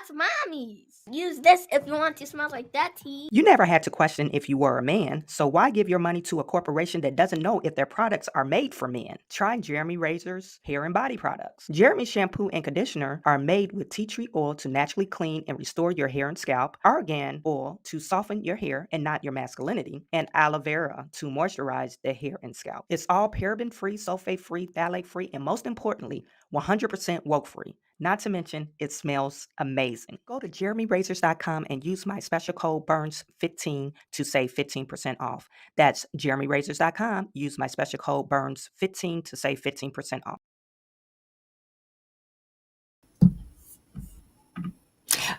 That's mommy's. Use this if you want to smell like daddy. You never had to question if you were a man, so why give your money to a corporation that doesn't know if their products are made for men? Try Jeremy Razor's hair and body products. Jeremy shampoo and conditioner are made with tea tree oil to naturally clean and restore your hair and scalp, argan oil to soften your hair and not your masculinity, and aloe vera to moisturize the hair and scalp. It's all paraben-free, sulfate-free, phthalate-free, and most importantly, 100% woke-free. Not to mention, it smells amazing. Go to jeremyrazors.com and use my special code BURNS15 to save 15% off. That's jeremyrazors.com. Use my special code BURNS15 to save 15% off.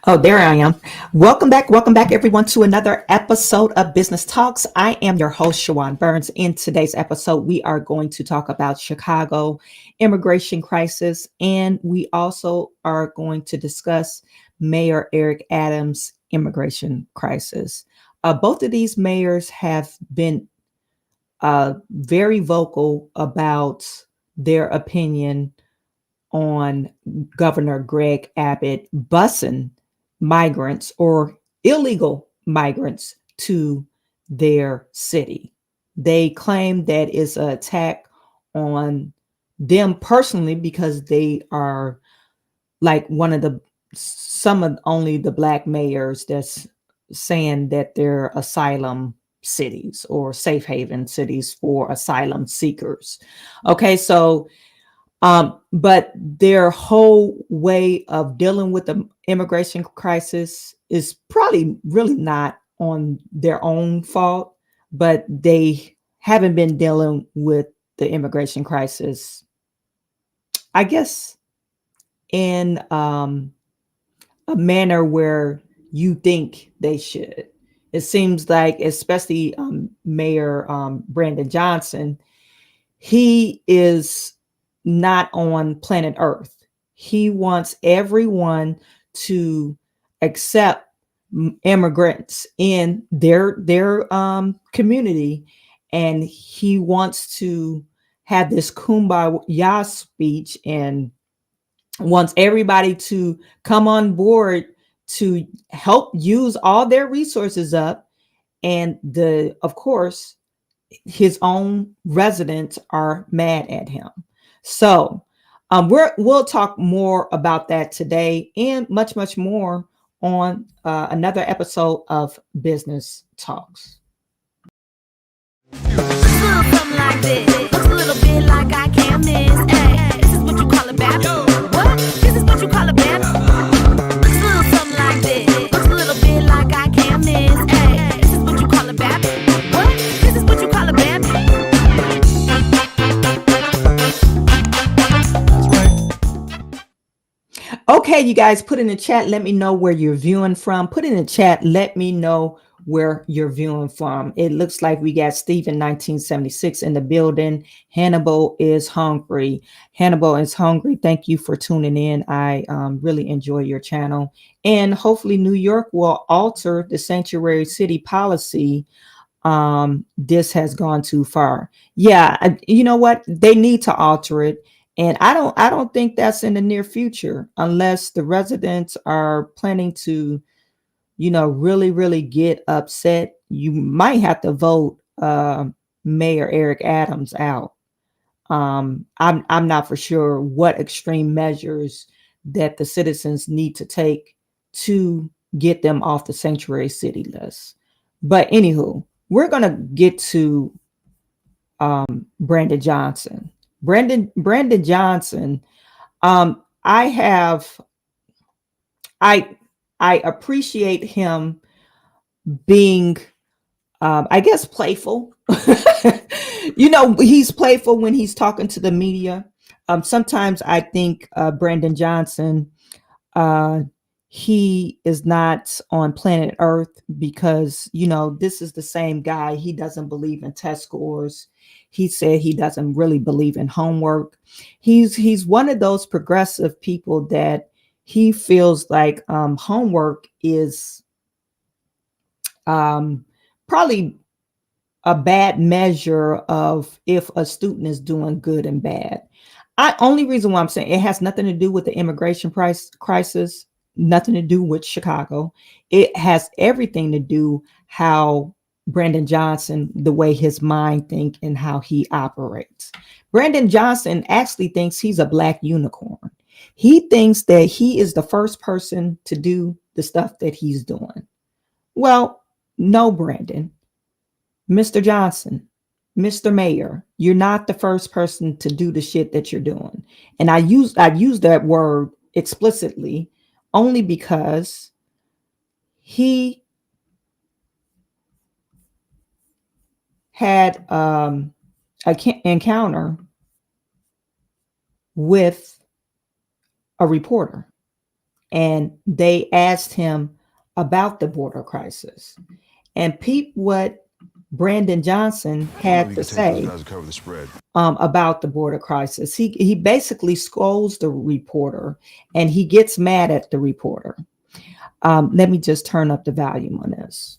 Oh, there I am. Welcome back, everyone, to another episode of Business Talks. I am your host, Chawanne Burns. In today's episode, we are going to talk about Chicago immigration crisis, and we also are going to discuss Mayor Eric Adams' immigration crisis. Both of these mayors have been very vocal about their opinion on Governor Greg Abbott busing migrants or illegal migrants to their city. They claim that it's an attack on them personally because they are like some of only the Black mayors that's saying that they're asylum cities or safe haven cities for asylum seekers. Okay, so but their whole way of dealing with the immigration crisis is probably really not on their own fault, but they haven't been dealing with the immigration crisis, I guess, in a manner where you think they should. It seems like, especially Mayor Brandon Johnson, he is not on planet Earth. He wants everyone to accept immigrants in their community, and he wants to have this kumbaya speech and wants everybody to come on board to help use all their resources up. And of course, his own residents are mad at him. So we'll talk more about that today and much, much more on another episode of Business Talks. Something like this. Looks a little bit like I can't miss. Hey, this is what you call a bad. What? This is what you call a bad. Something like this. Looks a little bit like I can't miss. Hey, this is what you call a bad. What? This is what you call a bad. Okay, you guys, put in the chat. Let me know where you're viewing from. Put in the chat. Let me know where you're viewing from. It looks like we got Stephen 1976 in the building. Hannibal is hungry. Hannibal is hungry. Thank you for tuning in. I really enjoy your channel. And hopefully New York will alter the sanctuary city policy. This has gone too far. Yeah, you know what? They need to alter it. And I don't think that's in the near future unless the residents are planning to, really, really get upset. You might have to vote Mayor Eric Adams out. I'm not for sure what extreme measures that the citizens need to take to get them off the sanctuary city list. But anywho, we're gonna get to Brandon Johnson. Brandon Johnson. I appreciate him being, I guess, playful. He's playful when he's talking to the media. Sometimes I think Brandon Johnson, he is not on planet Earth because, this is the same guy. He doesn't believe in test scores. He said he doesn't really believe in homework. He's one of those progressive people that he feels like homework is probably a bad measure of if a student is doing good and bad. Only reason why I'm saying it has nothing to do with the immigration crisis. nothing to do with Chicago. It has everything to do how Brandon Johnson, the way his mind thinks and how he operates. Brandon Johnson actually thinks he's a black unicorn. He thinks that he is the first person to do the stuff that he's doing. Well, no, Brandon, Mr. Johnson, Mr. Mayor, you're not the first person to do the shit that you're doing. And I use that word explicitly only because he had an encounter with a reporter, and they asked him about the border crisis. And peep what Brandon Johnson had to say about the border crisis. He basically scolds the reporter, and he gets mad at the reporter. Let me just turn up the volume on this.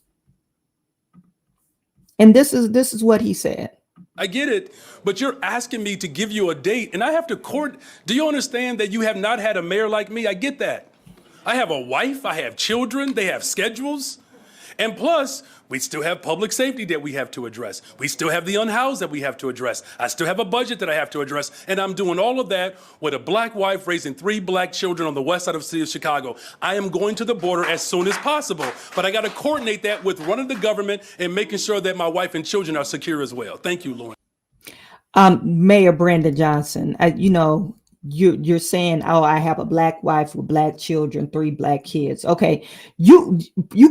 And this is what he said. I get it, but you're asking me to give you a date, and I have to court. Do you understand that you have not had a mayor like me? I get that. I have a wife, I have children, they have schedules. And plus, we still have public safety that we have to address. We still have the unhoused that we have to address. I still have a budget that I have to address. And I'm doing all of that with a black wife raising 3 black children on the west side of the city of Chicago. I am going to the border as soon as possible. But I got to coordinate that with running the government and making sure that my wife and children are secure as well. Thank you, Lauren. Mayor Brandon Johnson, you're saying, oh, I have a black wife with black children, 3 black kids. Okay, you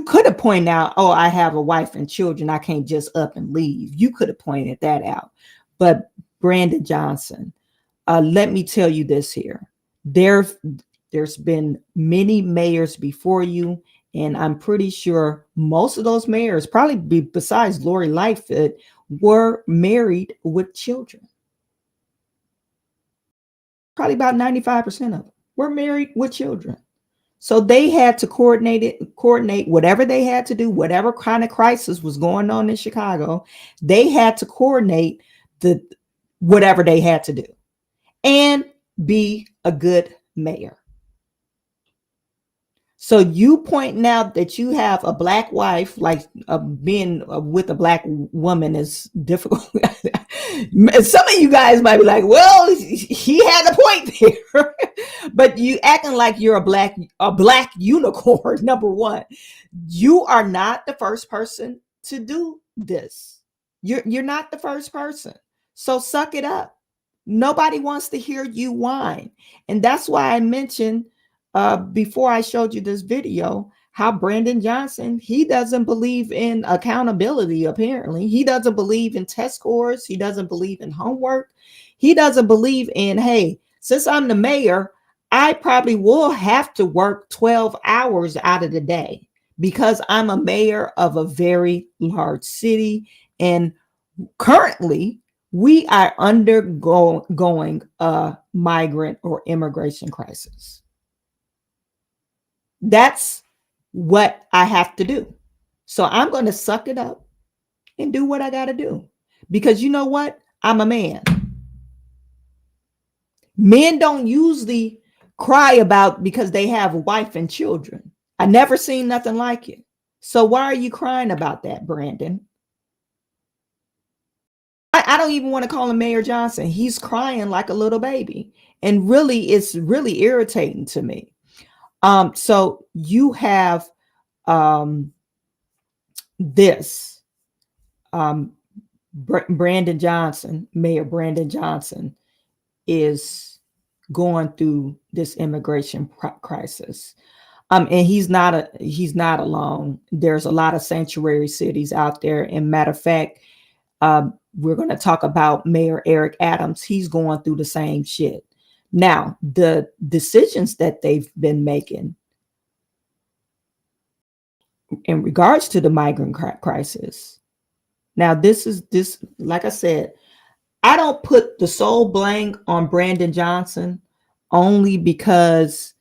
could have pointed out, oh, I have a wife and children, I can't just up and leave. You could have pointed that out. But Brandon Johnson, let me tell you this here. There's been many mayors before you, and I'm pretty sure most of those mayors, probably besides Lori Lightfoot, were married with children. Probably about 95% of them were married with children. So they had to coordinate whatever they had to do, whatever kind of crisis was going on in Chicago. They had to coordinate whatever they had to do and be a good mayor. So you pointing out that you have a black wife, like being with a black woman is difficult. Some of you guys might be like, well, he had a point there. But you acting like you're a black unicorn, number one. You are not the first person to do this. You're not the first person. So suck it up. Nobody wants to hear you whine. And that's why I mentioned before I showed you this video, how Brandon Johnson, he doesn't believe in accountability. Apparently, he doesn't believe in test scores. He doesn't believe in homework. He doesn't believe in, hey, since I'm the mayor, I probably will have to work 12 hours out of the day because I'm a mayor of a very large city. And currently, we are undergoing a migrant or immigration crisis. That's what I have to do. So I'm going to suck it up and do what I got to do. Because you know what? I'm a man. Men don't usually cry about because they have a wife and children. I never seen nothing like it. So why are you crying about that, Brandon? I don't even want to call him Mayor Johnson. He's crying like a little baby. And really, it's really irritating to me. So you have this Brandon Johnson, Mayor Brandon Johnson, is going through this immigration crisis. And he's not alone. There's a lot of sanctuary cities out there. And matter of fact, we're going to talk about Mayor Eric Adams. He's going through the same shit. Now, the decisions that they've been making in regards to the migrant crisis. Now, this, like I said, I don't put the sole blame on Brandon Johnson only because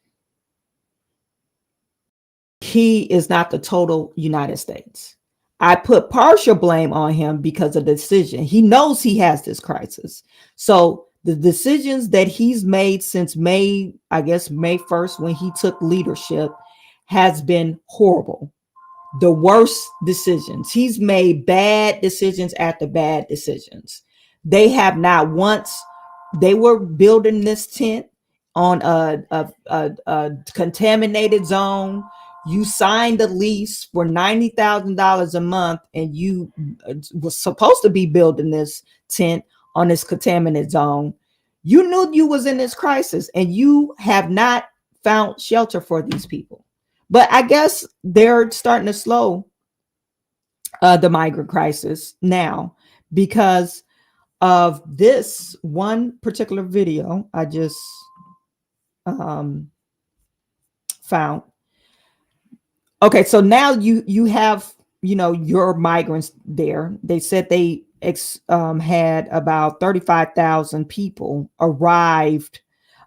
he is not the total United States. I put partial blame on him because of the decision. He knows he has this crisis. So The decisions that he's made since May 1st, when he took leadership, has been horrible. The worst decisions. He's made bad decisions after bad decisions. They have not once, they were building this tent on a contaminated zone. You signed a lease for $90,000 a month, and you was supposed to be building this tent on this contaminated zone. You knew you was in this crisis, and you have not found shelter for these people. But I guess they're starting to slow the migrant crisis now because of this one particular video I just found. Okay, so now you have, your migrants there. They said they had about 35,000 people arrived.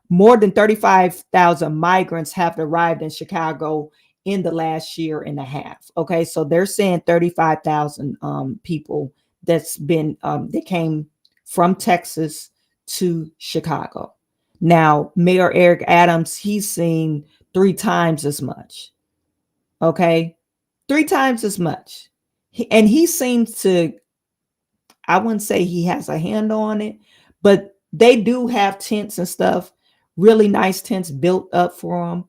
More than 35,000 migrants have arrived in Chicago in the last year and a half. Okay, so they're saying 35,000 people that came from Texas to Chicago. Now, Mayor Eric Adams, he's seen 3 times as much. Okay, 3 times as much. And he seems to, I wouldn't say he has a handle on it, but they do have tents and stuff, really nice tents built up for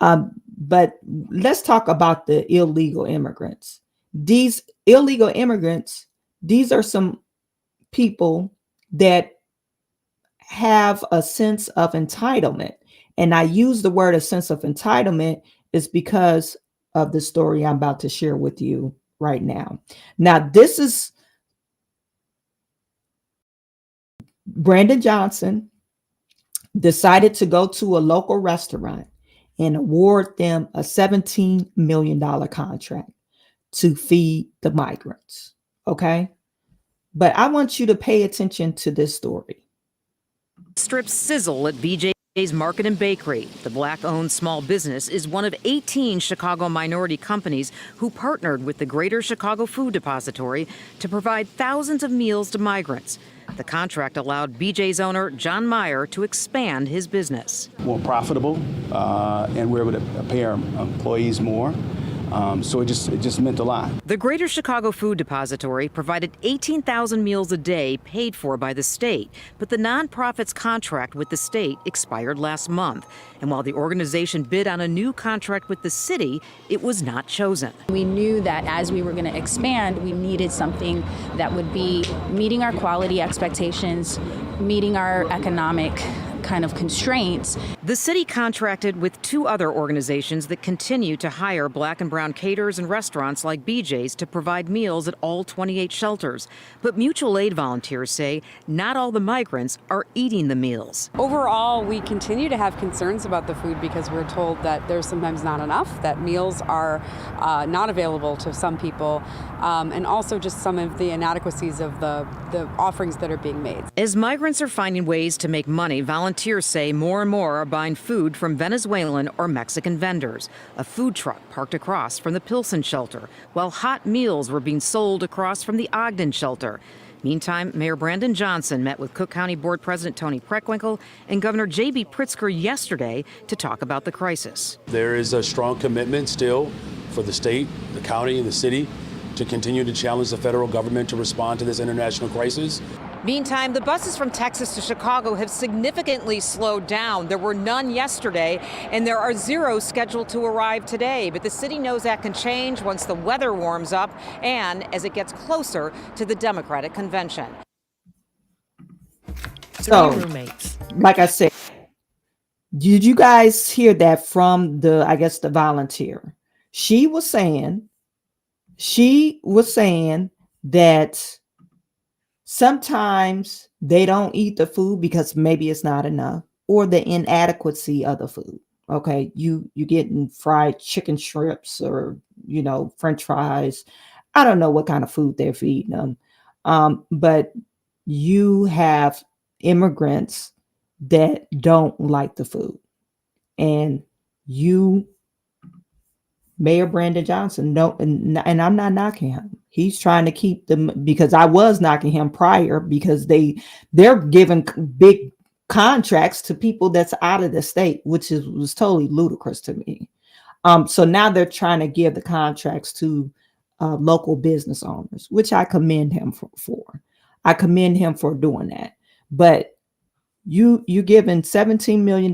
them. But let's talk about the illegal immigrants. These illegal immigrants, these are some people that have a sense of entitlement. And I use the word a sense of entitlement is because of the story I'm about to share with you right now. Now, this is Brandon Johnson decided to go to a local restaurant and award them a $17 million contract to feed the migrants. Okay. But I want you to pay attention to this story. Strips sizzle at BJ's Market and Bakery. The Black-owned small business is one of 18 Chicago minority companies who partnered with the Greater Chicago Food Depository to provide thousands of meals to migrants. The contract allowed BJ's owner, John Meyer, to expand his business. More profitable, and we're able to pay our employees more. So it just meant a lot. The Greater Chicago Food Depository provided 18,000 meals a day paid for by the state, but the nonprofit's contract with the state expired last month. And while the organization bid on a new contract with the city, it was not chosen. We knew that as we were going to expand, we needed something that would be meeting our quality expectations, meeting our economic kind of constraints. The city contracted with 2 other organizations that continue to hire Black and brown caterers and restaurants like BJ's to provide meals at all 28 shelters. But mutual aid volunteers say not all the migrants are eating the meals. Overall, we continue to have concerns about the food because we're told that there's sometimes not enough, that meals are not available to some people, and also just some of the inadequacies of the offerings that are being made. As migrants are finding ways to make money, volunteers say more and more are buying food from Venezuelan or Mexican vendors. A food truck parked across from the Pilsen shelter, while hot meals were being sold across from the Ogden shelter. Meantime, Mayor Brandon Johnson met with Cook County Board President Tony Preckwinkle and Governor J.B. Pritzker yesterday to talk about the crisis. There is a strong commitment still for the state, the county, and the city to continue to challenge the federal government to respond to this international crisis. Meantime, the buses from Texas to Chicago have significantly slowed down. There were none yesterday, and there are 0 scheduled to arrive today. But the city knows that can change once the weather warms up and as it gets closer to the Democratic convention. So, like I said, did you guys hear that from the volunteer? She was saying that sometimes they don't eat the food because maybe it's not enough, or the inadequacy of the food. Okay, you getting fried chicken strips or French fries. I don't know what kind of food they're feeding them, but you have immigrants that don't like the food, and you Mayor Brandon Johnson. No, and I'm not knocking him. He's trying to keep them, because I was knocking him prior, because they're giving big contracts to people that's out of the state, which was totally ludicrous to me. So now they're trying to give the contracts to local business owners, which I commend him for. I commend him for doing that. But you giving $17 million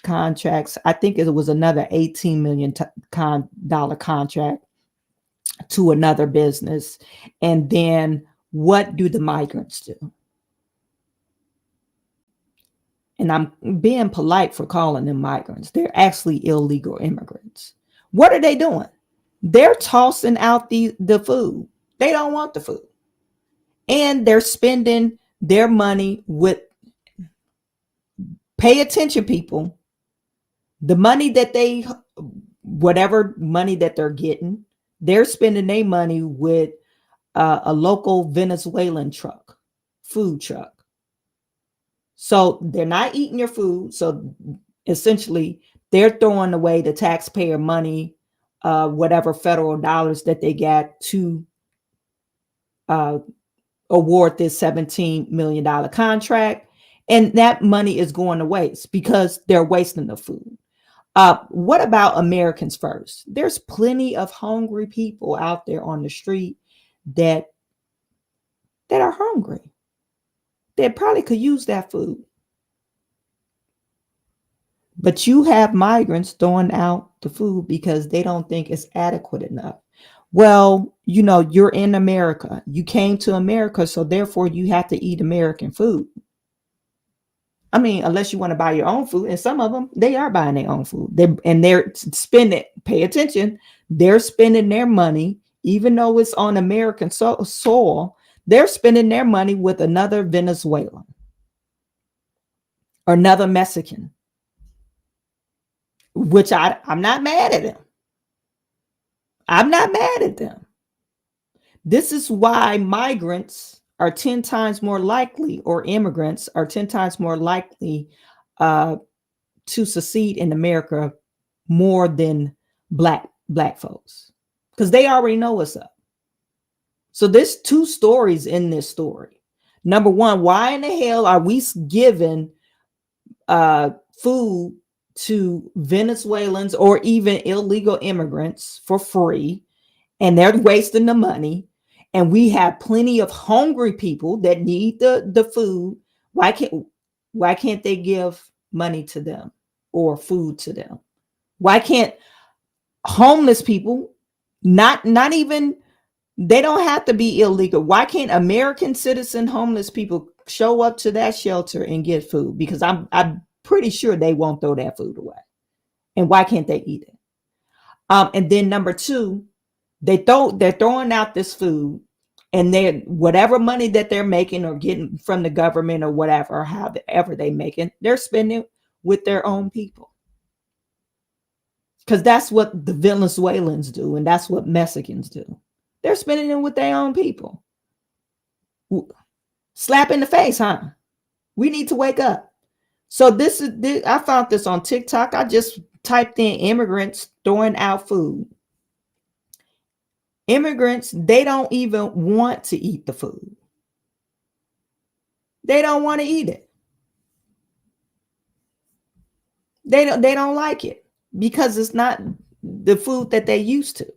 contracts. I think it was another $18 million contract to another business. And then what do the migrants do? And I'm being polite for calling them migrants. They're actually illegal immigrants. What are they doing? They're tossing out the food. They don't want the food. And they're spending their money with, pay attention, people. The money that whatever money that they're getting, they're spending their money with a local Venezuelan food truck. So they're not eating your food. So essentially, they're throwing away the taxpayer money, whatever federal dollars that they got to award this $17 million contract. And that money is going to waste because they're wasting the food. What about Americans first? There's plenty of hungry people out there on the street that are hungry. They probably could use that food. But you have migrants throwing out the food because they don't think it's adequate enough. Well, you're in America. You came to America, so therefore you have to eat American food. I mean, unless you want to buy your own food, and some of them, they are buying their own food. They're spending, pay attention, they're spending their money, even though it's on American soil, they're spending their money with another Venezuelan or another Mexican, which I'm not mad at them. I'm not mad at them. This is why migrants are 10 times more likely, or immigrants are 10 times more likely to succeed in America more than black folks, because they already know what's up. So there's two stories in this story. Number one, why in the hell are we giving food to Venezuelans or even illegal immigrants for free, and they're wasting the money? And we have plenty of hungry people that need the food. Why can't they give money to them or food to them? Why can't homeless people, not even, they don't have to be illegal. Why can't American citizen homeless people show up to that shelter and get food? Because I'm pretty sure they won't throw that food away. And why can't they eat it? And then number two, they're throwing out this food, and whatever money that they're making or getting from the government or whatever, however they make it, they're spending with their own people. Because that's what the Venezuelans do, and that's what Mexicans do. They're spending it with their own people. Slap in the face, huh? We need to wake up. So I found this on TikTok. I just typed in immigrants throwing out food. Immigrants, they don't even want to eat the food. They don't want to eat it. They don't like it because it's not the food that they used to.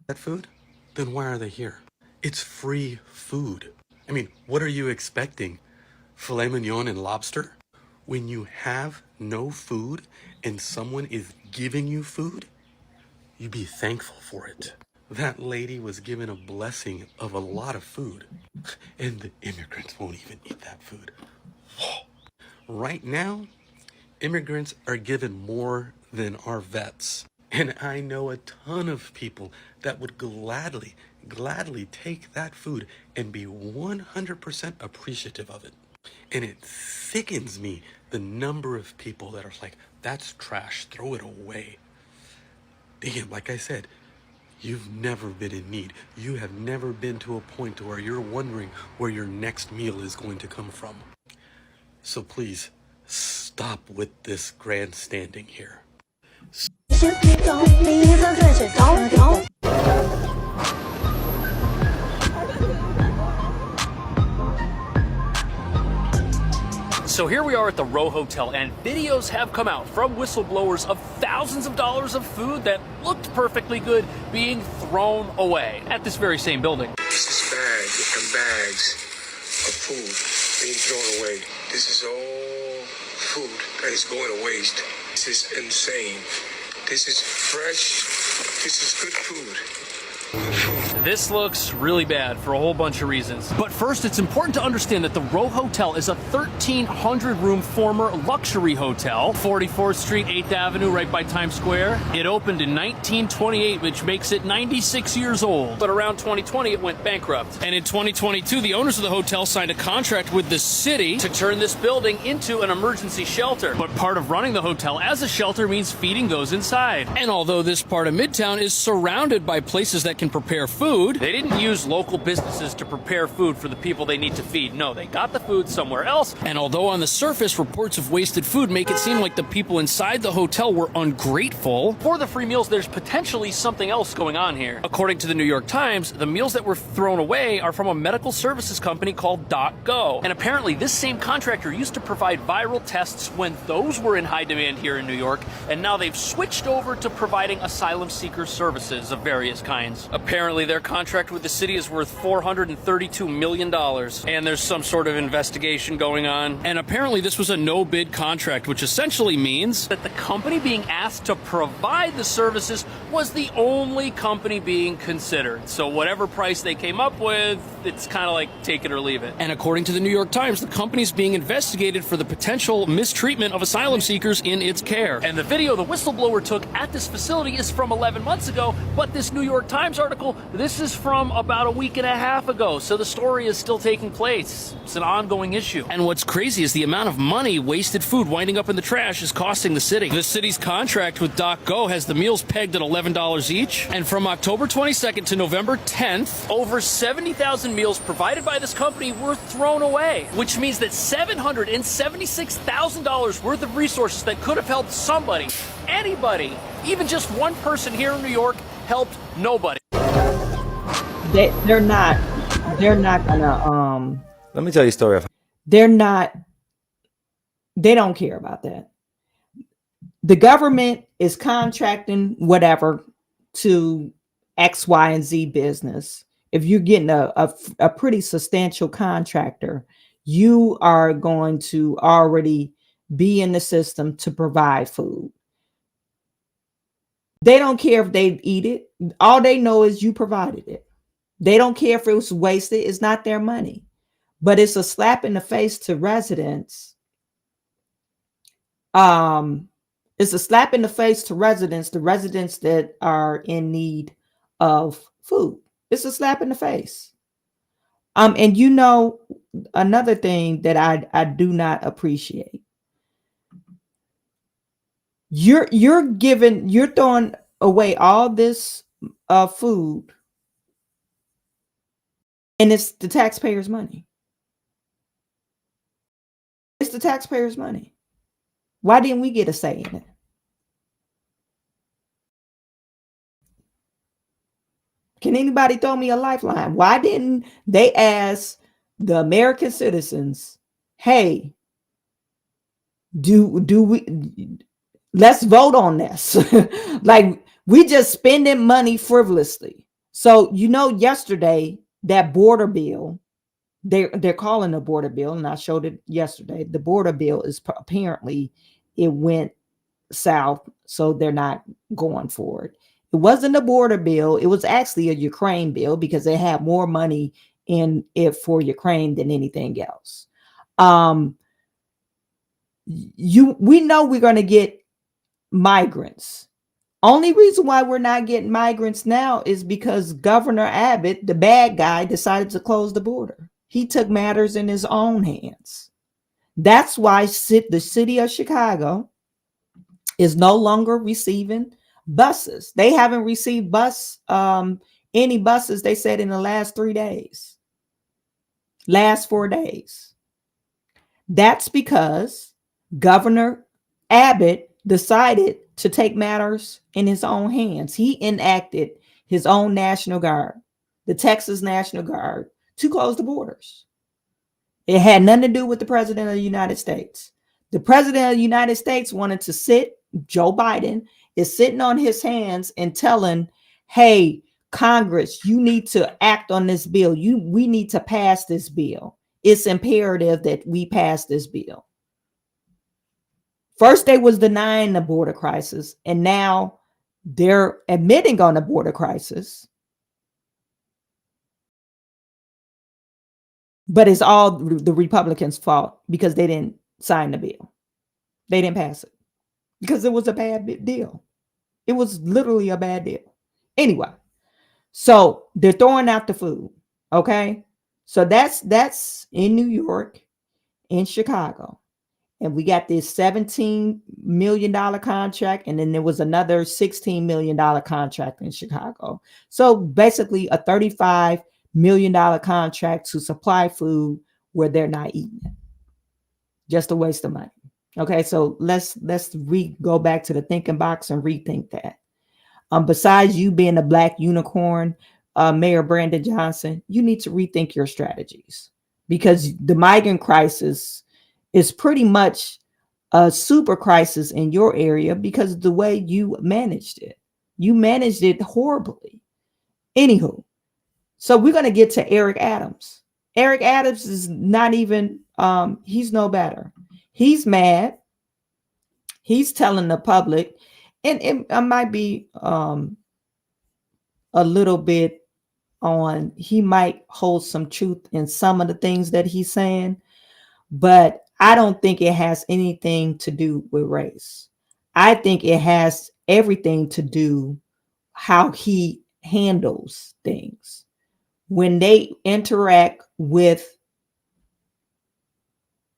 That food? Then why are they here? It's free food. I mean, what are you expecting? Filet mignon and lobster? When you have no food and someone is giving you food, you be thankful for it. That lady was given a blessing of a lot of food, and the immigrants won't even eat that food. Right now, immigrants are given more than our vets. And I know a ton of people that would gladly take that food and be 100% appreciative of it. And it sickens me, the number of people that are like, that's trash, throw it away. Damn, like I said, you've never been in need. You have never been to a point where you're wondering where your next meal is going to come from. So please, stop with this grandstanding here. So here we are at the Row Hotel, and videos have come out from whistleblowers of thousands of dollars of food that looked perfectly good being thrown away at this very same building. This is bags and bags of food being thrown away. This is all food that is going to waste. This is insane. This is fresh. This is good food. This looks really bad for a whole bunch of reasons. But first, it's important to understand that the Row Hotel is a 1,300-room former luxury hotel, 44th Street, 8th Avenue, right by Times Square. It opened in 1928, which makes it 96 years old. But around 2020, it went bankrupt. And in 2022, the owners of the hotel signed a contract with the city to turn this building into an emergency shelter. But part of running the hotel as a shelter means feeding those inside. And although this part of Midtown is surrounded by places that can prepare food, they didn't use local businesses to prepare food for the people they need to feed. No, they got the food somewhere else. And although on the surface reports of wasted food make it seem like the people inside the hotel were ungrateful, for the free meals there's potentially something else going on here. According to the New York Times, the meals that were thrown away are from a medical services company called .go. And apparently this same contractor used to provide viral tests when those were in high demand here in New York, and now they've switched over to providing asylum seeker services of various kinds. Apparently their contract with the city is worth $432 million, and there's some sort of investigation going on. And apparently this was a no-bid contract, which essentially means that the company being asked to provide the services was the only company being considered. So whatever price they came up with, it's kind of like take it or leave it. And according to the New York Times, the company's being investigated for the potential mistreatment of asylum seekers in its care. And the video the whistleblower took at this facility is from 11 months ago, but this New York Times article, this is from about a week and a half ago, so the story is still taking place. It's an ongoing issue. And what's crazy is the amount of money, wasted food winding up in the trash is costing the city. The city's contract with .go has the meals pegged at $11 each, and from October 22nd to November 10th, over 70,000 meals provided by this company were thrown away, which means that $776,000 worth of resources that could have helped somebody, anybody, even just one person here in New York, helped nobody. They're not gonna Let me tell you a story of they don't care about that. The government is contracting whatever to X, Y, and Z business. If you're getting a pretty substantial contractor, you are going to already be in the system to provide food. They don't care if they eat it. All they know is you provided it. They don't care if it was wasted. It's not their money. But it's a slap in the face to residents. It's a slap in the face to residents, the residents that are in need of food. It's a slap in the face. And you know, another thing that I do not appreciate. You're throwing away all this food, and it's the taxpayers' money. It's the taxpayers' money. Why didn't we get a say in it? Can anybody throw me a lifeline? Why didn't they ask the American citizens, hey, do we, let's vote on this. Like, we just spending money frivolously. So, you know, yesterday, that border bill, they're calling a border bill, and I showed it yesterday. The border bill is apparently, it went south, so they're not going for it. It wasn't a border bill. It was actually a Ukraine bill because they had more money in it for Ukraine than anything else. We know we're going to get migrants. Only reason why we're not getting migrants now is because Governor Abbott, the bad guy, decided to close the border. He took matters in his own hands. That's why the city of Chicago is no longer receiving buses. They haven't received any buses, they said, in the last 3 days, last 4 days. That's because Governor Abbott decided to take matters in his own hands. He enacted his own National Guard, the Texas National Guard, to close the borders. It had nothing to do with the president of the United States. The president of the United States wanted to sit, Joe Biden is sitting on his hands and telling, hey, Congress, you need to act on this bill. We need to pass this bill. It's imperative that we pass this bill. First, they was denying the border crisis, and now they're admitting on the border crisis. But it's all the Republicans' fault because they didn't sign the bill. They didn't pass it because it was a bad deal. It was literally a bad deal. Anyway, so they're throwing out the food. Okay. So that's in New York, in Chicago. And we got this $17 million contract. And then there was another $16 million contract in Chicago. So basically a $35 million contract to supply food where they're not eating it. Just a waste of money. Okay, so let's go back to the thinking box and rethink that. Besides you being a black unicorn, Mayor Brandon Johnson, you need to rethink your strategies, because the migrant crisis is pretty much a super crisis in your area because of the way you managed it. You managed it horribly. Anywho, so we're going to get to Eric Adams. Eric Adams is not even, he's no better. He's mad. He's telling the public, and it might be a little bit on, he might hold some truth in some of the things that he's saying, but I don't think it has anything to do with race. I think it has everything to do how he handles things. When they interact with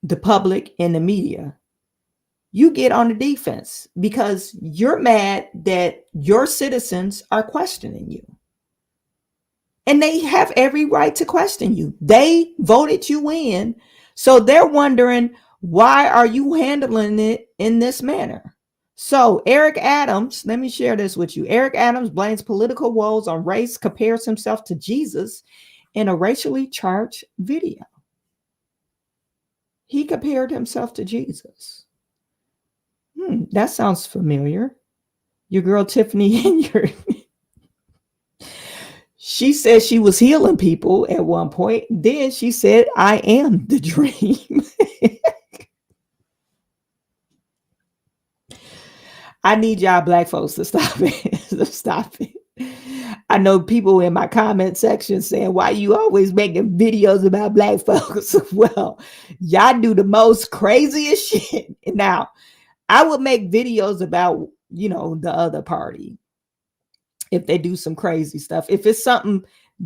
the public and the media, you get on the defense because you're mad that your citizens are questioning you. And they have every right to question you. They voted you in. So they're wondering, why are you handling it in this manner? So Eric Adams, let me share this with you. Eric Adams blames political woes on race, compares himself to Jesus in a racially charged video. He compared himself to Jesus. That sounds familiar. Your girl Tiffany and your... She said she was healing people at one point. Then she said, I am the dream. I need y'all black folks to stop it. Stop it. I know people in my comment section saying, why you always making videos about black folks? Well, y'all do the most craziest shit. Now, I would make videos about, the other party if they do some crazy stuff. If it's something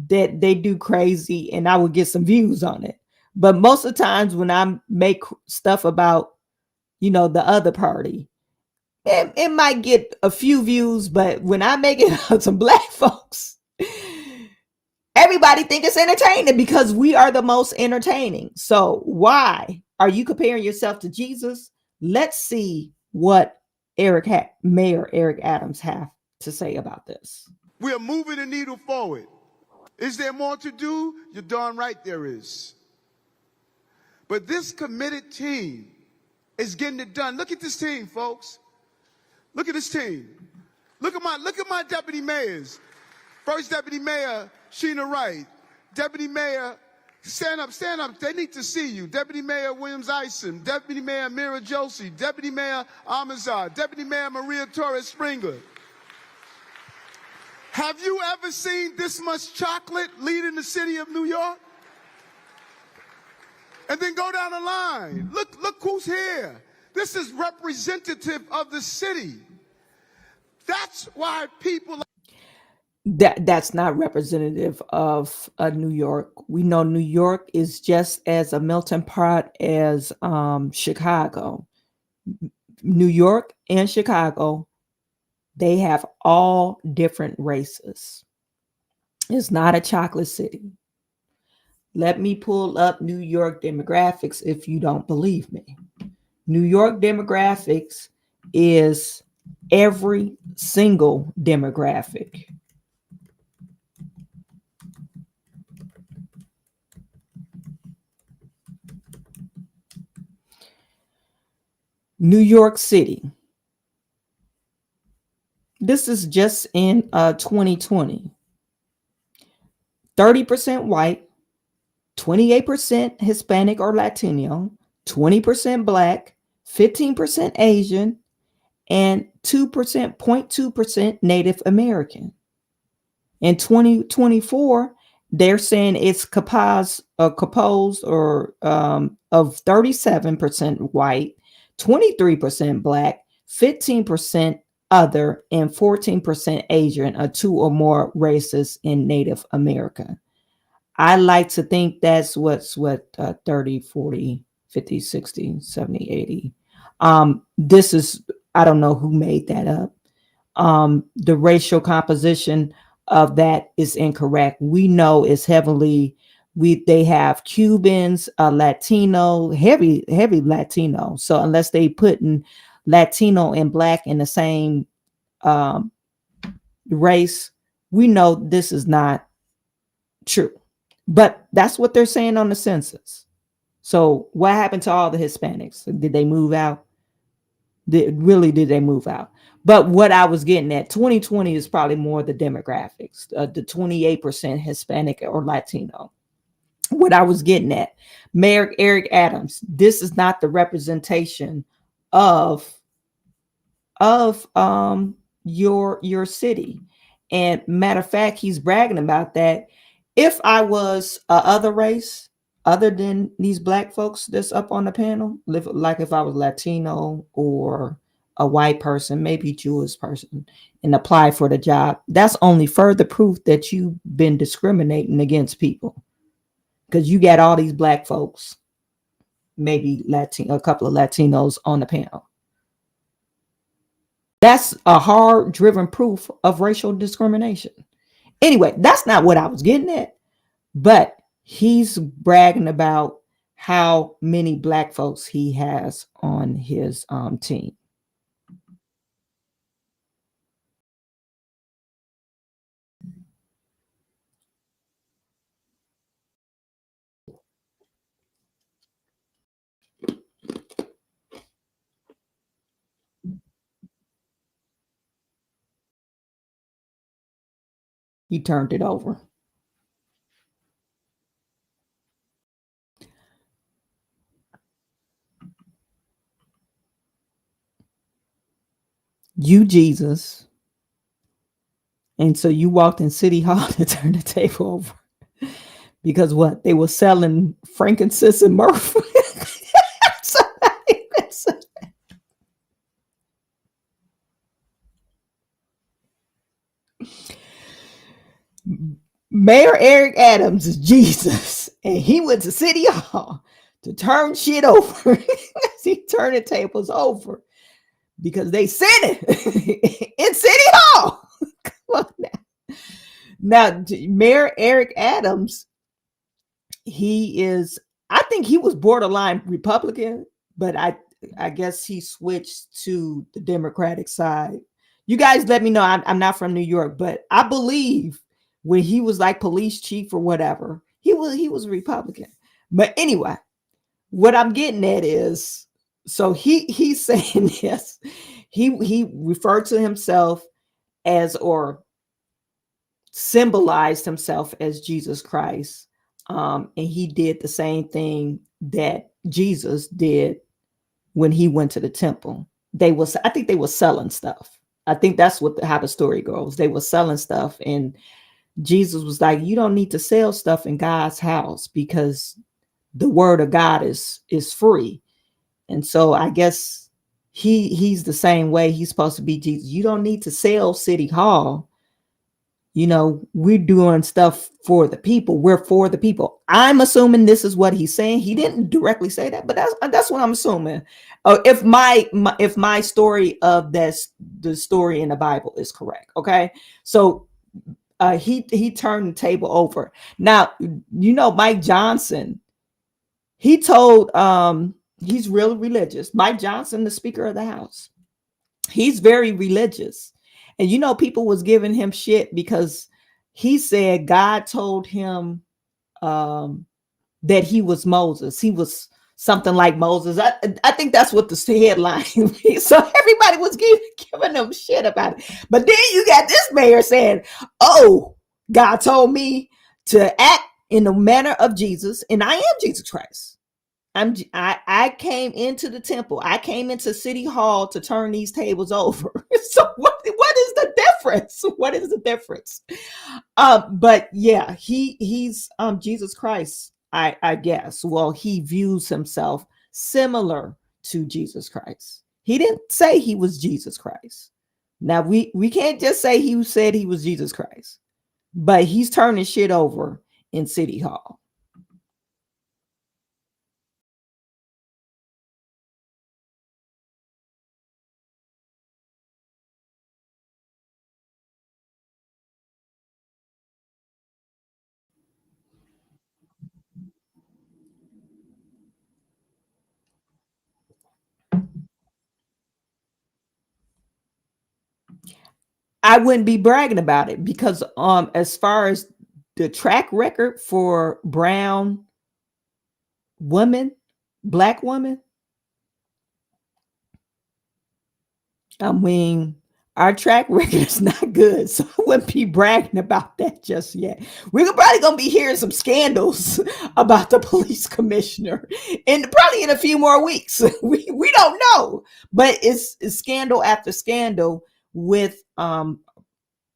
that they do crazy, and I would get some views on it. But most of the times when I make stuff about, the other party, it might get a few views, but when I make it on some black folks, everybody think it's entertaining because we are the most entertaining. So why are you comparing yourself to Jesus? Let's see what Mayor Eric Adams have to say about this. We are moving the needle forward. Is there more to do? You're darn right there is. But this committed team is getting it done. Look at this team, folks. Look at this team. Look at my deputy mayors. First Deputy Mayor Sheena Wright. Deputy Mayor, stand up. They need to see you. Deputy Mayor Williams Isom. Deputy Mayor Mira Josie. Deputy Mayor Amazar. Deputy Mayor Maria Torres Springer. Have you ever seen this much chocolate leading the city of New York? And then go down the line. Look who's here. This is representative of the city. That's why people... That's not representative of New York. We know New York is just as a melting pot as Chicago. New York and Chicago, they have all different races. It's not a chocolate city. Let me pull up New York demographics if you don't believe me. New York demographics is every single demographic. New York City. This is just in 2020. 30% white, 28% Hispanic or Latino, 20% Black, 15% Asian, and 0.2% Native American. In 2024, they're saying it's composed of 37% white, 23% Black, 15% other, and 14% Asian, or two or more races in Native America. I like to think that's what's 30, 40, 50, 60, 70, 80. This is, I don't know who made that up. The racial composition of that is incorrect. We know it's heavily, they have Cubans, Latino, heavy Latino. So unless they put in Latino and Black in the same race, we know this is not true. But that's what they're saying on the census. So what happened to all the Hispanics? Did they move out? Did they move out? But what I was getting at, 2020 is probably more the demographics, the 28% Hispanic or Latino. What I was getting at, Mayor Eric Adams, this is not the representation of your city. And matter of fact, he's bragging about that. If I was other race, other than these Black folks that's up on the panel, like if I was Latino or a white person, maybe Jewish person, and apply for the job, that's only further proof that you've been discriminating against people. Because you got all these Black folks, maybe a couple of Latinos on the panel. That's a hard-driven proof of racial discrimination. Anyway, that's not what I was getting at, but he's bragging about how many Black folks he has on his team. He turned it over. You, Jesus. And so you walked in City Hall to turn the table over. Because what? They were selling frankincense and myrrh. Mayor Eric Adams is Jesus, and he went to City Hall to turn shit over. He turned the tables over because they said it in City Hall. Come on now, Mayor Eric Adams, I think he was borderline Republican, but I guess he switched to the Democratic side. You guys let me know. I'm not from New York, but I believe when he was like police chief or whatever, he was a Republican. But anyway, what I'm getting at is, so he's saying this. He referred to himself as, or symbolized himself as Jesus Christ. And he did the same thing that Jesus did when he went to the temple. I think they were selling stuff. I think that's how the story goes. They were selling stuff, and Jesus was like, you don't need to sell stuff in God's house because the word of God is free. And so I guess he's the same way. He's supposed to be Jesus. You don't need to sell City Hall. You know, we're doing stuff for the people. We're for the people. I'm assuming this is what he's saying. He didn't directly say that, but that's what I'm assuming. If my story of the story in the Bible is correct. Okay. So he turned the table over. Now, you know, Mike Johnson, he told, he's really religious. Mike Johnson, the Speaker of the House, He's very religious. And you know, people was giving him shit because he said God told him that he was Moses. He was something like Moses. I think that's what the headline. So everybody was giving him shit about it. But then you got this mayor saying, oh, God told me to act in the manner of Jesus, and I am Jesus Christ. I came into the temple. I came into City Hall to turn these tables over. So what is the difference? What is the difference? But yeah, he's Jesus Christ, I guess. Well, he views himself similar to Jesus Christ. He didn't say he was Jesus Christ. Now we can't just say he said he was Jesus Christ, but he's turning shit over in City Hall. I wouldn't be bragging about it because as far as the track record for brown women, black women, I mean, our track record is not good, so I wouldn't be bragging about that just yet. We're probably gonna be hearing some scandals about the police commissioner, and probably in a few more weeks. We don't know, but it's scandal after scandal with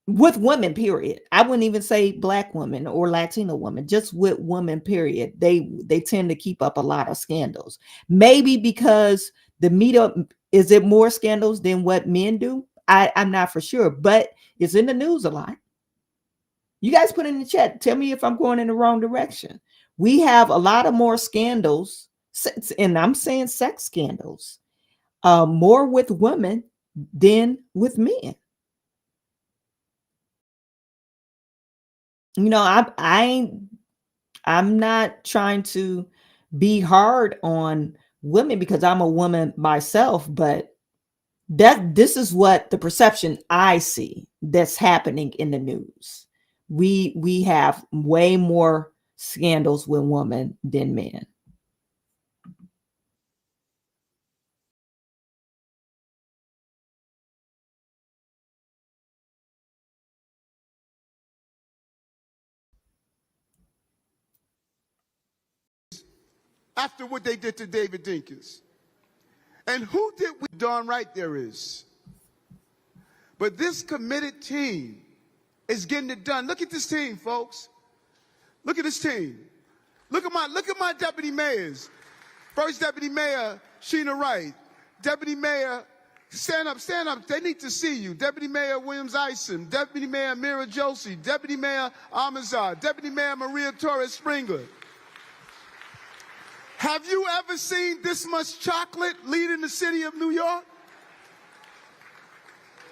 women. Period. I wouldn't even say black women or Latino women, just with women. Period. They tend to keep up a lot of scandals. Maybe because the media. Is it more scandals than what men do? I'm not for sure, but it's in the news a lot. You guys put in the chat. Tell me if I'm going in the wrong direction. We have a lot of more scandals, and I'm saying sex scandals, more with women than with men. You know, I'm not trying to be hard on women because I'm a woman myself, but this is what the perception I see that's happening in the news. We have way more scandals with women than men. After what they did to David Dinkins. And who did we? Darn right there is. But this committed team is getting it done. Look at this team, folks. Look at this team. Look at my deputy mayors. First Deputy Mayor Sheena Wright. Deputy Mayor, stand up. They need to see you. Deputy Mayor Williams Ison. Deputy Mayor Mira Josie. Deputy Mayor Amazar. Deputy Mayor Maria Torres Springer. Have you ever seen this much chocolate leading the city of New York?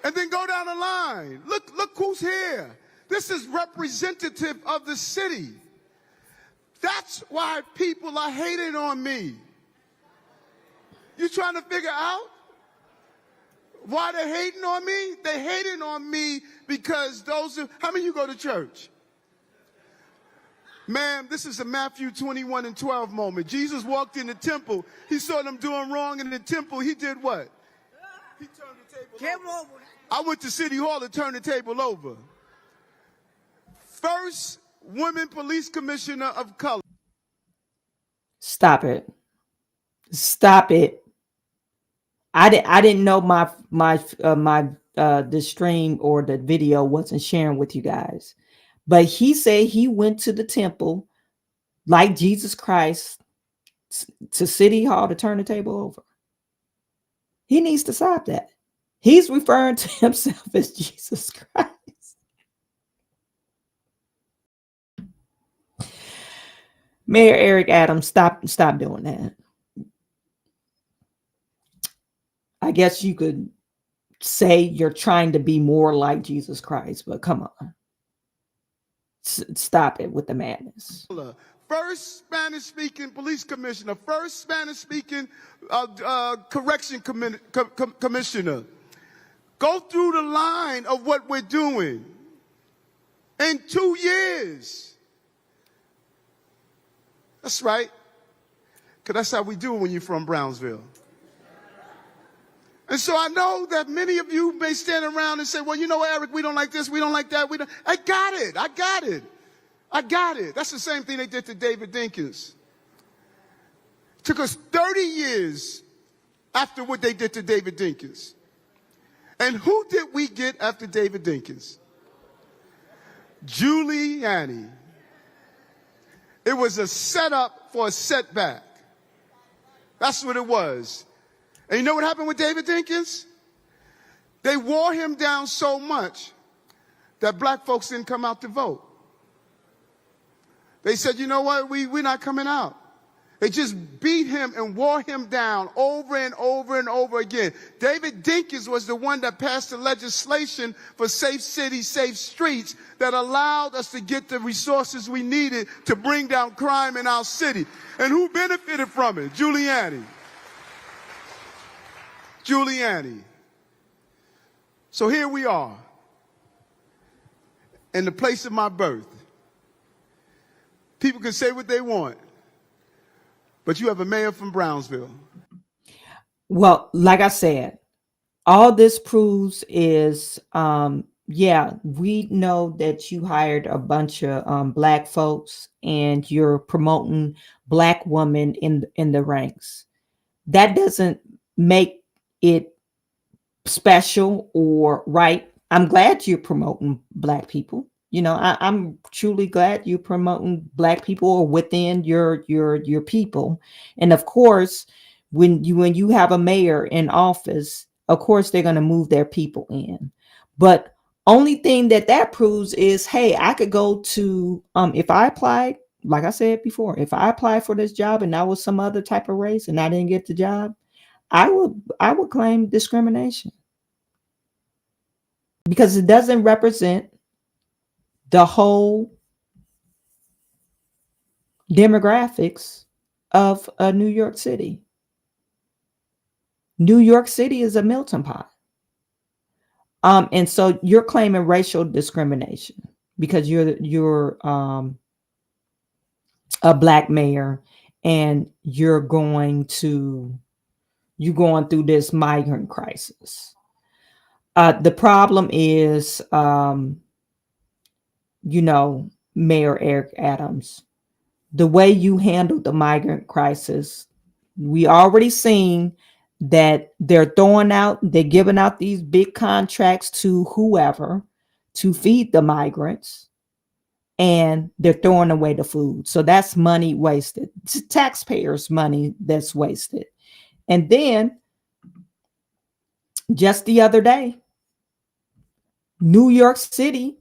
And then go down the line. Look who's here. This is representative of the city. That's why people are hating on me. You trying to figure out why they're hating on me? They're hating on me because how many of you go to church? Ma'am, this is a Matthew 21:12 moment. Jesus walked in the temple. He saw them doing wrong in the temple. He did what? He turned the table over. I went to City Hall to turn the table over. First woman police commissioner of color. Stop it. Stop it. I didn't know the stream or the video wasn't sharing with you guys. But he said he went to the temple like Jesus Christ to City Hall to turn the table over. He needs to stop that. He's referring to himself as Jesus Christ. Mayor Eric Adams, stop doing that. I guess you could say you're trying to be more like Jesus Christ, but come on. Stop it with the madness. First Spanish-speaking police commissioner, first Spanish-speaking correction commissioner. Go through the line of what we're doing. In 2 years. That's right. Because that's how we do it when you're from Brownsville. And so I know that many of you may stand around and say, well, you know what, Eric, we don't like this, we don't like that. I got it. That's the same thing they did to David Dinkins. Took us 30 years after what they did to David Dinkins. And who did we get after David Dinkins? Giuliani. It was a setup for a setback. That's what it was. And you know what happened with David Dinkins? They wore him down so much that black folks didn't come out to vote. They said, you know what, we're not coming out. They just beat him and wore him down over and over and over again. David Dinkins was the one that passed the legislation for safe cities, safe streets that allowed us to get the resources we needed to bring down crime in our city. And who benefited from it? Giuliani. So here we are, in the place of my birth. People can say what they want, but you have a mayor from Brownsville. Well, like I said, all this proves is, we know that you hired a bunch of black folks and you're promoting black women in the ranks. That doesn't make it special or right. I'm glad you're promoting black people. You know, I'm truly glad you're promoting black people or within your people. And of course, when you have a mayor in office, of course they're going to move their people in. But only thing that proves is, hey, I could go to if I applied, like I said before, if I applied for this job and I was some other type of race and I didn't get the job, I would claim discrimination because it doesn't represent the whole demographics of New York City. New York City is a melting pot. And so you're claiming racial discrimination because you're a black mayor and you're going through this migrant crisis. The problem is, Mayor Eric Adams, the way you handled the migrant crisis, we already seen that they're giving out these big contracts to whoever to feed the migrants, and they're throwing away the food. So that's money wasted. It's taxpayers' money that's wasted. And then just the other day, New York City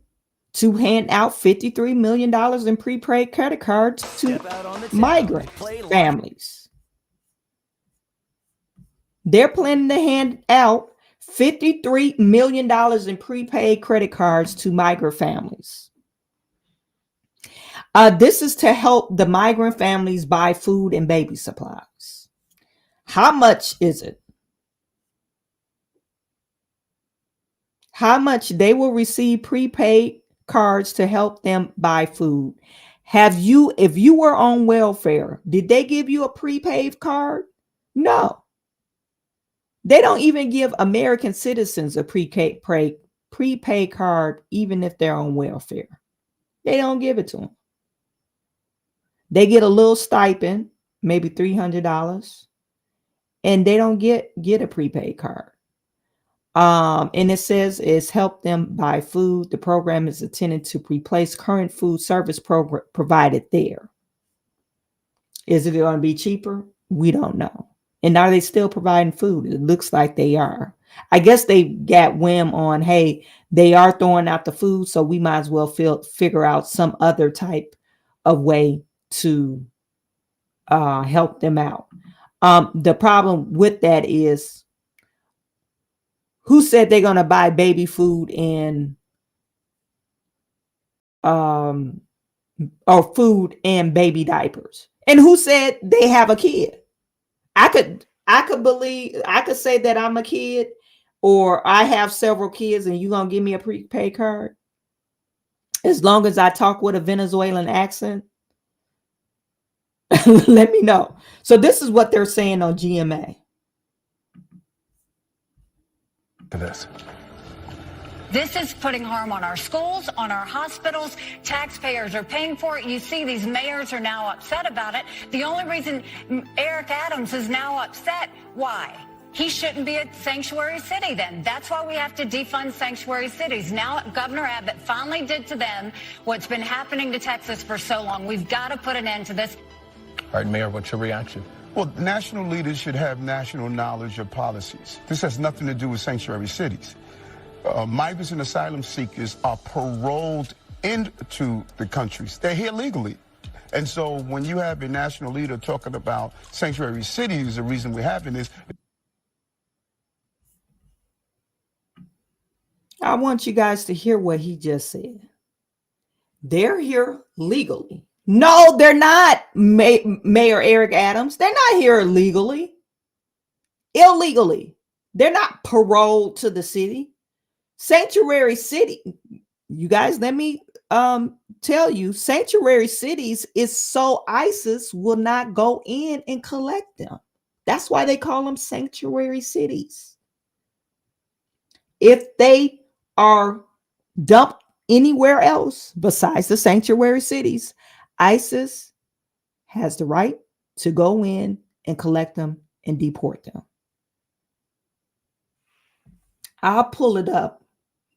to hand out $53 million in prepaid credit cards to migrant families. They're planning to hand out $53 million in prepaid credit cards to migrant families. This is to help the migrant families buy food and baby supplies. How much is it? How much they will receive prepaid cards to help them buy food. If you were on welfare, did they give you a prepaid card? No. They don't even give American citizens a prepaid card, even if they're on welfare. They don't give it to them. They get a little stipend, maybe $300, and they don't get a prepaid card. And it says it's helped them buy food. The program is intended to replace current food service program provided there. Is it going to be cheaper? We don't know. And are they still providing food? It looks like they are. I guess they got whim on, hey, they are throwing out the food, so we might as well figure out some other type of way to help them out. The problem with that is, who said they're going to buy baby food or food and baby diapers? And who said they have a kid? I could say that I'm a kid or I have several kids and you gonna give me a prepaid card as long as I talk with a Venezuelan accent? Let me know. So this is what they're saying on GMA. To this. This is putting harm on our schools, on our hospitals. Taxpayers are paying for it. You see these mayors are now upset about it. The only reason Eric Adams is now upset, why? He shouldn't be a sanctuary city then. That's why we have to defund sanctuary cities. Now Governor Abbott finally did to them what's been happening to Texas for so long. We've got to put an end to this. All right, Mayor, what's your reaction? Well, national leaders should have national knowledge of policies. This has nothing to do with sanctuary cities. Migrants and asylum seekers are paroled into the countries. They're here legally. And so when you have a national leader talking about sanctuary cities, the reason we're having this. I want you guys to hear what he just said. They're here legally. No, they're not, Mayor Eric Adams. They're not here legally. Illegally. They're not paroled to the city. Sanctuary city, you guys, let me tell you, sanctuary cities is so ISIS will not go in and collect them. That's why they call them sanctuary cities. If they are dumped anywhere else besides the sanctuary cities, ISIS has the right to go in and collect them and deport them. I'll pull it up,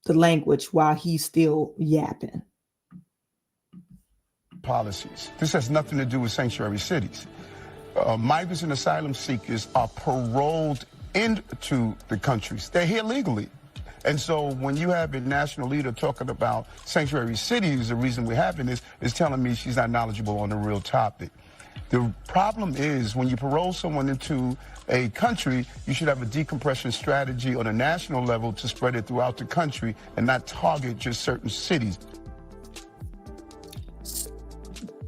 the language, while he's still yapping. Policies. This has nothing to do with sanctuary cities. Migrants and asylum seekers are paroled into the countries. They're here legally. And so when you have a national leader talking about sanctuary cities, the reason we're having this is telling me she's not knowledgeable on the real topic. The problem is when you parole someone into a country, you should have a decompression strategy on a national level to spread it throughout the country and not target just certain cities.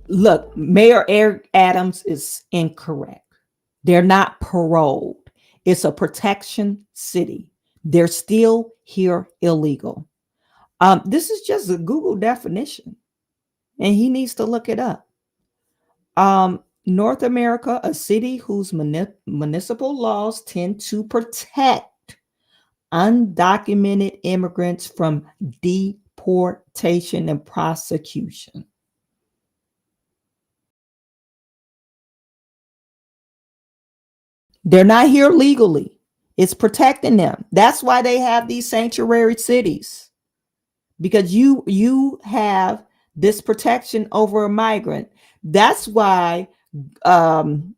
Look, Mayor Eric Adams is incorrect. They're not paroled. It's a protection city. They're still here illegal. This is just a Google definition, and he needs to look it up. North America, a city whose municipal laws tend to protect undocumented immigrants from deportation and prosecution. They're not here legally. It's protecting them. That's why they have these sanctuary cities, because you have this protection over a migrant. That's why Brandon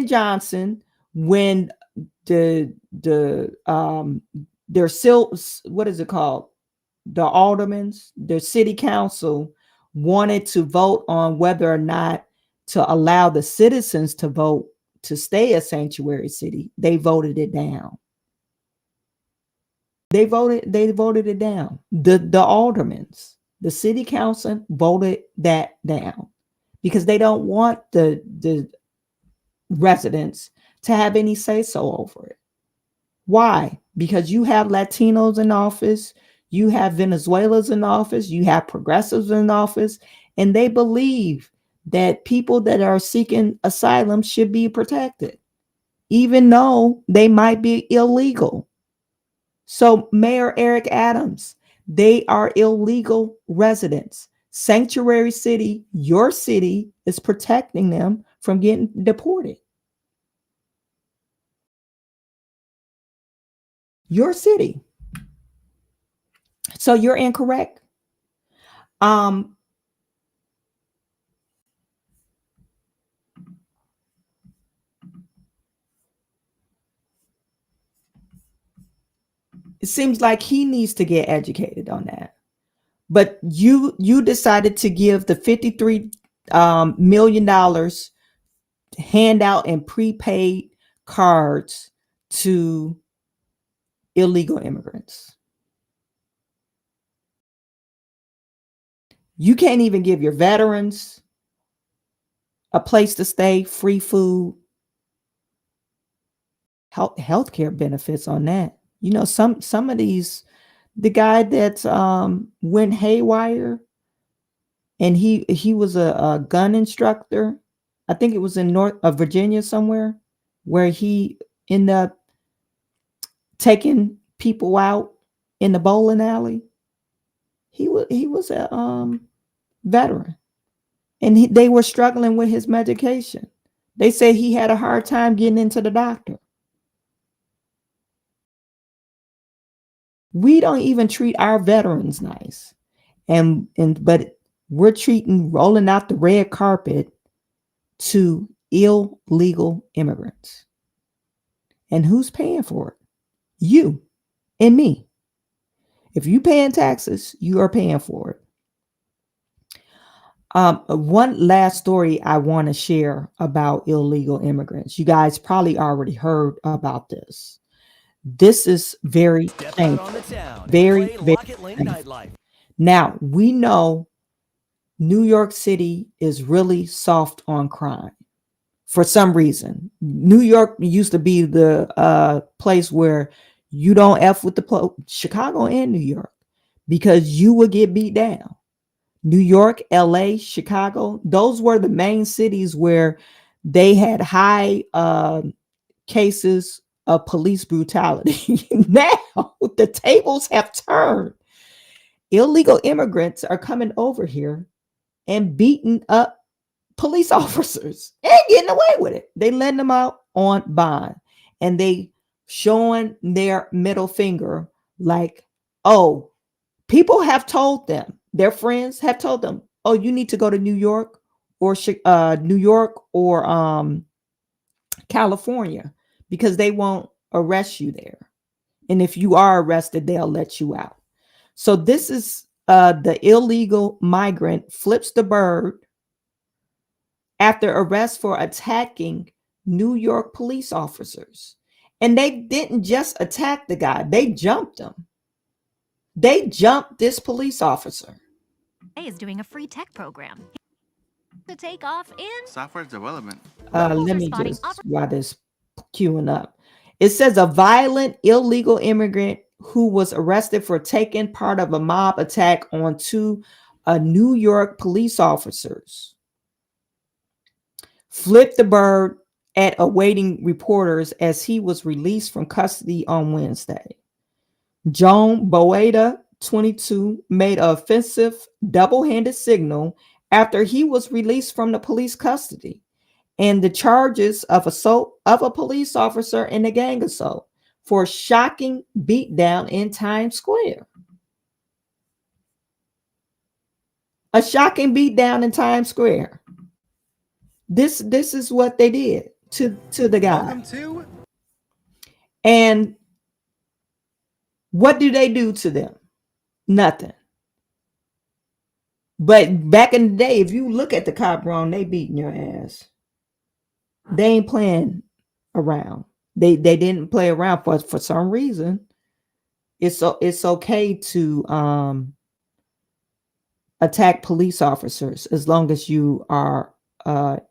Johnson, when their what is it called? The aldermans, their city council wanted to vote on whether or not to allow the citizens to vote to stay a sanctuary city. They voted it down. They voted it down. The aldermans, the city council voted that down because they don't want the residents to have any say-so over it. Why? Because you have Latinos in office, you have Venezuelans in office, you have progressives in office, and they believe that people that are seeking asylum should be protected, even though they might be illegal. So Mayor Eric Adams, they are illegal residents. Sanctuary city, your city, is protecting them from getting deported. Your city. So you're incorrect. It seems like he needs to get educated on that. But you decided to give the $53 million handout and prepaid cards to illegal immigrants. You can't even give your veterans a place to stay, free food, healthcare benefits on that. You know, some of these, the guy that's went haywire, and he was a gun instructor. I think it was in North Virginia somewhere, where he ended up taking people out in the bowling alley. He was a veteran, and they were struggling with his medication. They say he had a hard time getting into the doctor. We don't even treat our veterans nice, but we're rolling out the red carpet to illegal immigrants. And who's paying for it? You and me. If you paying taxes, you are paying for it. One last story I want to share about illegal immigrants. You guys probably already heard about this. This is very shameful. Very shameful. Now, we know New York City is really soft on crime. For some reason, New York used to be the place where you don't F with the Chicago and New York, because you would get beat down. New York, LA, Chicago, those were the main cities where they had high cases of police brutality. Now the tables have turned. Illegal immigrants are coming over here and beating up police officers and getting away with it. They letting them out on bond, and they showing their middle finger like, oh, people have told them, their friends have told them, oh, you need to go to New York or California, because they won't arrest you there. And if you are arrested, they'll let you out. So this is the illegal migrant flips the bird after arrest for attacking New York police officers. And they didn't just attack the guy, they jumped him. They jumped this police officer. Is doing a free tech program to take off in software development. Let me just, while this queuing up, it says a violent illegal immigrant who was arrested for taking part of a mob attack on two New York police officers flipped the bird at awaiting reporters as he was released from custody on Wednesday. Joan Boeda, 22, made an offensive double-handed signal after he was released from the police custody, and the charges of assault of a police officer and a gang assault for shocking beatdown in Times Square. A shocking beatdown in Times Square. This is what they did to the guy. And what do they do to them? Nothing. But back in the day, if you look at the cop wrong, they beating your ass. They ain't playing around. They didn't play around for some reason. It's okay to attack police officers as long as you are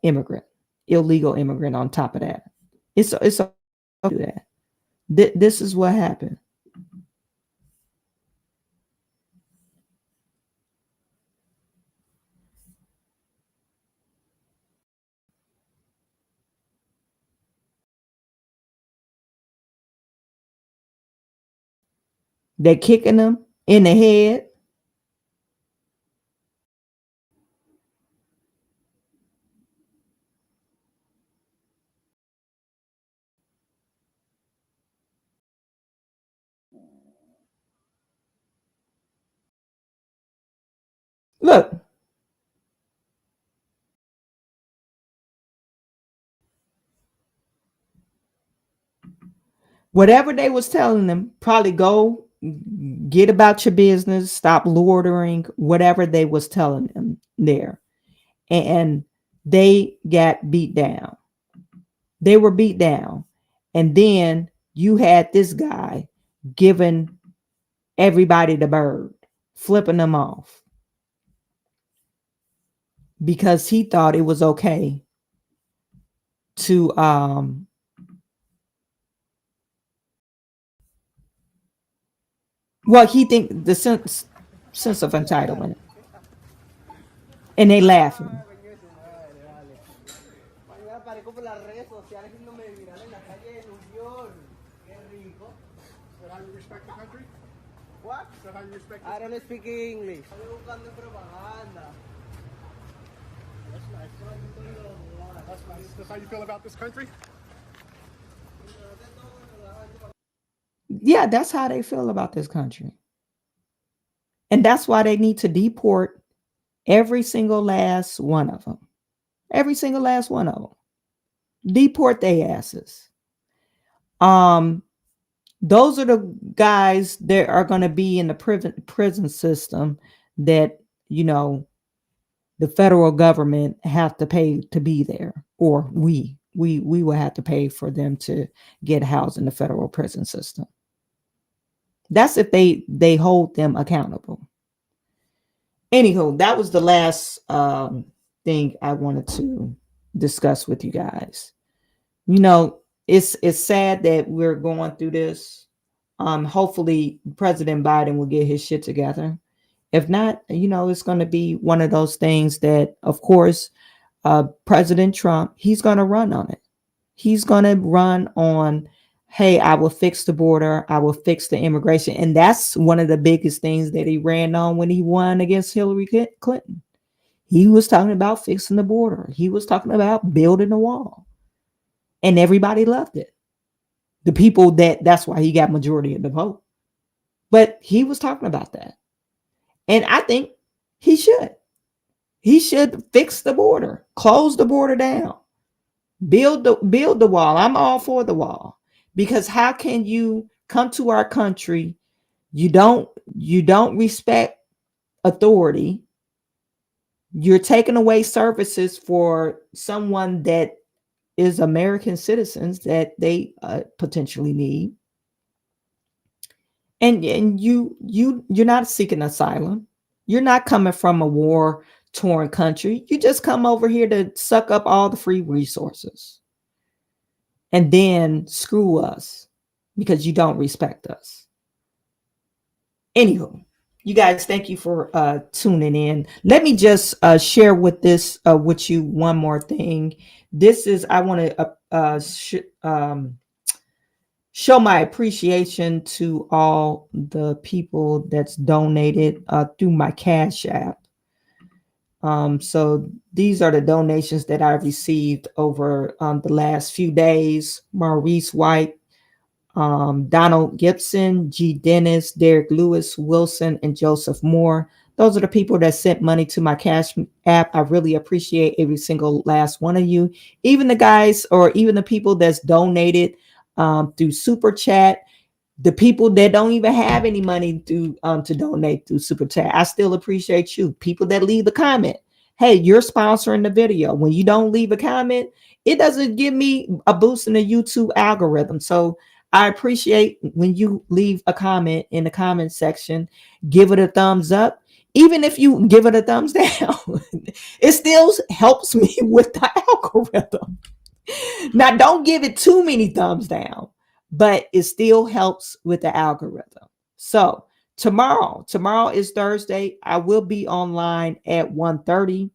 immigrant, illegal immigrant. On top of that, it's okay to do that. This is what happened. They're kicking them in the head. Look. Whatever they was telling them, probably go get about your business, stop loitering, whatever they was telling them there. And they got beat down. They were beat down. And then you had this guy giving everybody the bird, flipping them off, because he thought it was okay to Well, he think the sense of entitlement, and they laughing. I don't speak English. That's how you feel about this country? Yeah, that's how they feel about this country. And that's why they need to deport every single last one of them. Every single last one of them. Deport their asses. Those are the guys that are going to be in the prison system that, you know, the federal government have to pay to be there, or we will have to pay for them to get housed in the federal prison system. That's if they hold them accountable. Anywho, that was the last thing I wanted to discuss with you guys. You know, it's sad that we're going through this. Hopefully President Biden will get his shit together. If not, you know, it's going to be one of those things that, of course, President Trump, he's going to run on it. He's going to run on, hey, I will fix the border. I will fix the immigration. And that's one of the biggest things that he ran on when he won against Hillary Clinton. He was talking about fixing the border. He was talking about building a wall. And everybody loved it. The people that's why he got majority of the vote. But he was talking about that. And I think he should. He should fix the border, close the border down, build the wall. I'm all for the wall, because how can you come to our country? You don't respect authority. You're taking away services for someone that is American citizens that they potentially need. And you're not seeking asylum. You're not coming from a war-torn country. You just come over here to suck up all the free resources and then screw us because you don't respect us. Anywho, you guys, thank you for tuning in. Let me just share with you one more thing. This is, I want to show my appreciation to all the people that's donated through my Cash App. So these are the donations that I've received over the last few days. Maurice White, Donald Gibson, G. Dennis, Derek Lewis, Wilson, and Joseph Moore. Those are the people that sent money to my Cash App. I really appreciate every single last one of you. Even the guys, or even the people that's donated through Super Chat. The people that don't even have any money to donate through Super Chat, I still appreciate you. People that leave a comment. Hey, you're sponsoring the video. When you don't leave a comment, it doesn't give me a boost in the YouTube algorithm. So I appreciate when you leave a comment in the comment section. Give it a thumbs up. Even if you give it a thumbs down, it still helps me with the algorithm. Now, don't give it too many thumbs down, but it still helps with the algorithm. So tomorrow is Thursday. I will be online at 1:30.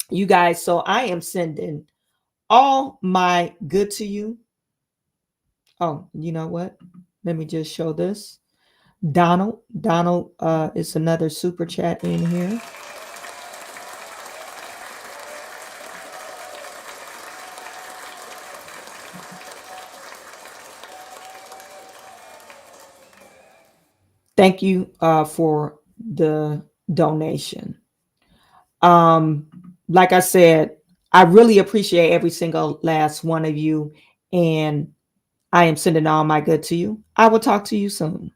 You guys, so I am sending all my good to you. Oh, you know what? Let me just show this. Donald is another super chat in here. Thank you for the donation. Like I said, I really appreciate every single last one of you, and I am sending all my good to you. I will talk to you soon.